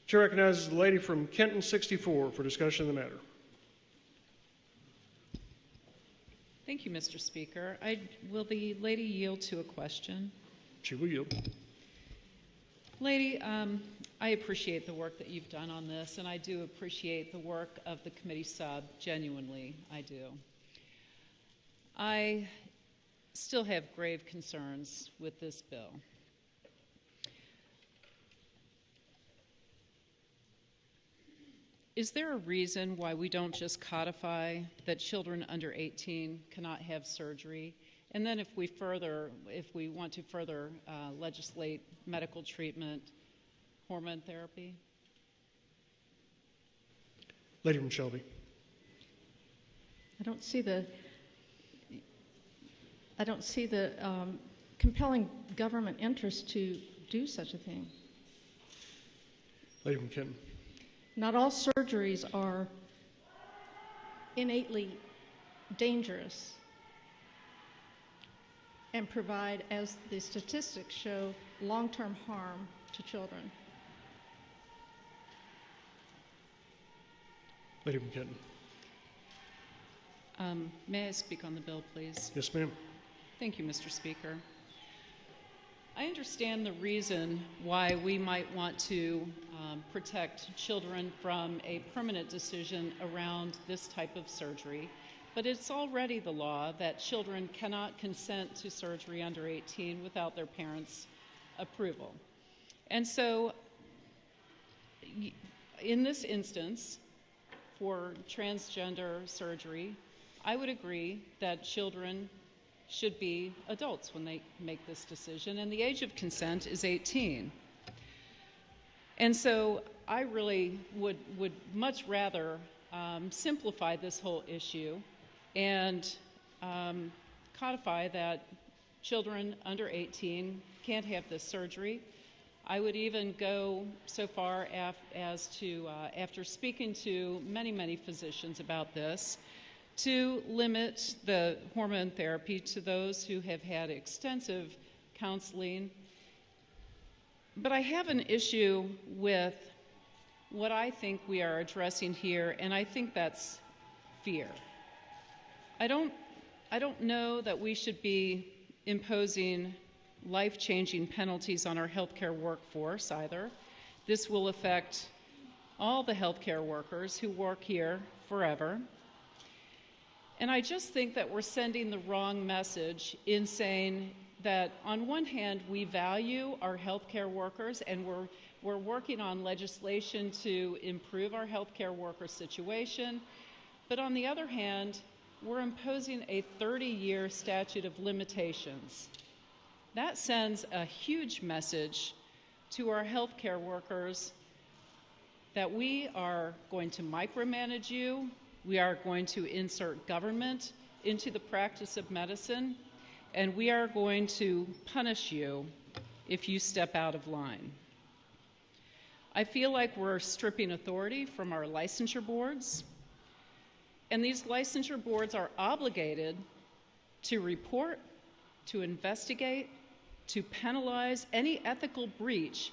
Chair recognizes the lady from Kenton 64 for discussion of the matter. Thank you, Mr. Speaker. Will the lady yield to a question? She will yield. Lady, I appreciate the work that you've done on this, and I do appreciate the work of the committee sub, genuinely, I do. I still have grave concerns with this bill. Is there a reason why we don't just codify that children under 18 cannot have surgery? And then if we want to further legislate medical treatment, hormone therapy? Lady from Shelby. I don't see the compelling government interest to do such a thing. Lady from Kenton. Not all surgeries are innately dangerous and provide, as the statistics show, long-term harm to children. Lady from Kenton. May I speak on the bill, please? Yes, ma'am. Thank you, Mr. Speaker. I understand the reason why we might want to protect children from a permanent decision around this type of surgery, but it's already the law that children cannot consent to surgery under 18 without their parents' approval. And so, in this instance, for transgender surgery, I would agree that children should be adults when they make this decision, and the age of consent is 18. And so I really would much rather simplify this whole issue and codify that children under 18 can't have this surgery. I would even go so far as to, after speaking to many physicians about this, to limit the hormone therapy to those who have had extensive counseling. But I have an issue with what I think we are addressing here, and I think that's fear. I don't know that we should be imposing life-changing penalties on our healthcare workforce either. This will affect all the healthcare workers who work here forever. And I just think that we're sending the wrong message in saying that on one hand we value our healthcare workers and we're working on legislation to improve our healthcare worker situation, but on the other hand we're imposing a 30-year statute of limitations. That sends a huge message to our healthcare workers that we are going to micromanage you, we are going to insert government into the practice of medicine, and we are going to punish you if you step out of line. I feel like we're stripping authority from our licensure boards, and these licensure boards are obligated to report, to investigate, to penalize any ethical breach,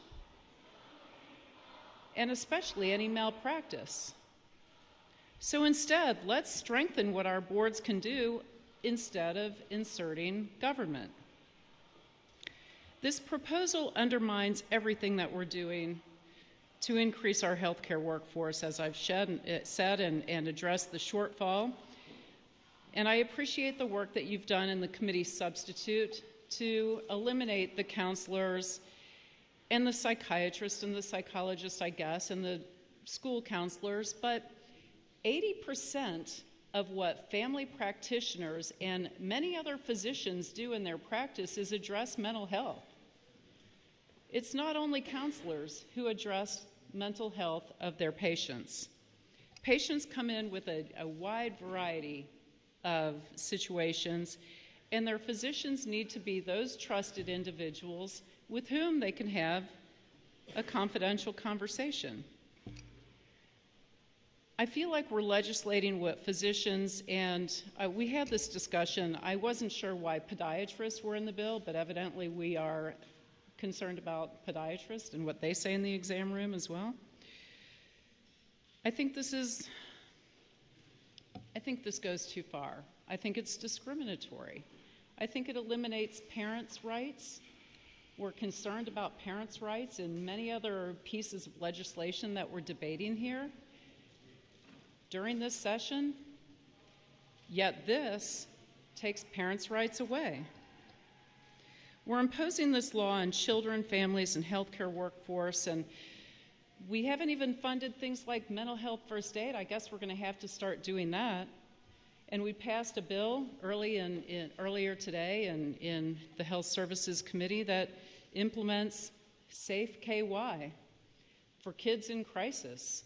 and especially any malpractice. So instead, let's strengthen what our boards can do instead of inserting government. This proposal undermines everything that we're doing to increase our healthcare workforce, as I've said and addressed the shortfall. And I appreciate the work that you've done in the committee substitute to eliminate the counselors and the psychiatrists and the psychologists, I guess, and the school counselors, but 80% of what family practitioners and many other physicians do in their practice is address mental health. It's not only counselors who address mental health of their patients. Patients come in with a wide variety of situations, and their physicians need to be those trusted individuals with whom they can have a confidential conversation. I feel like we're legislating what physicians, and we had this discussion. I wasn't sure why podiatrists were in the bill, but evidently we are concerned about podiatrists and what they say in the exam room as well. I think this goes too far. I think it's discriminatory. I think it eliminates parents' rights. We're concerned about parents' rights in many other pieces of legislation that we're debating here during this session, yet this takes parents' rights away. We're imposing this law on children, families, and healthcare workforce, and we haven't even funded things like mental health first aid. I guess we're going to have to start doing that. And we passed a bill earlier today in the Health Services Committee that implements Safe KY for kids in crisis.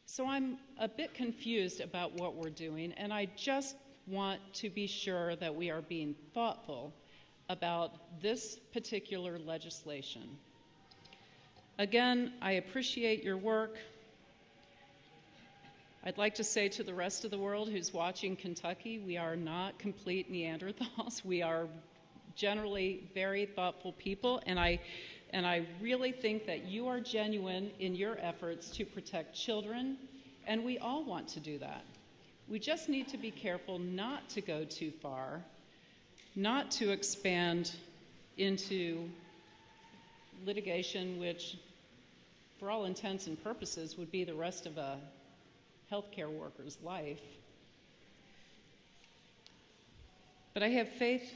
So I'm a bit confused about what we're doing, and I just want to be sure that we are being thoughtful about this particular legislation. Again, I appreciate your work. I'd like to say to the rest of the world who's watching Kentucky, we are not complete Neanderthals. We are generally very thoughtful people, and I really think that you are genuine in your efforts to protect children, and we all want to do that. We just need to be careful not to go too far, not to expand into litigation which, for all intents and purposes, would be the rest of a healthcare worker's life. But I have faith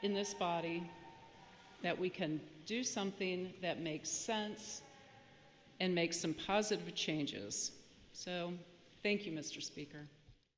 in this body that we can do something that makes sense and make some positive changes. So, thank you, Mr. Speaker.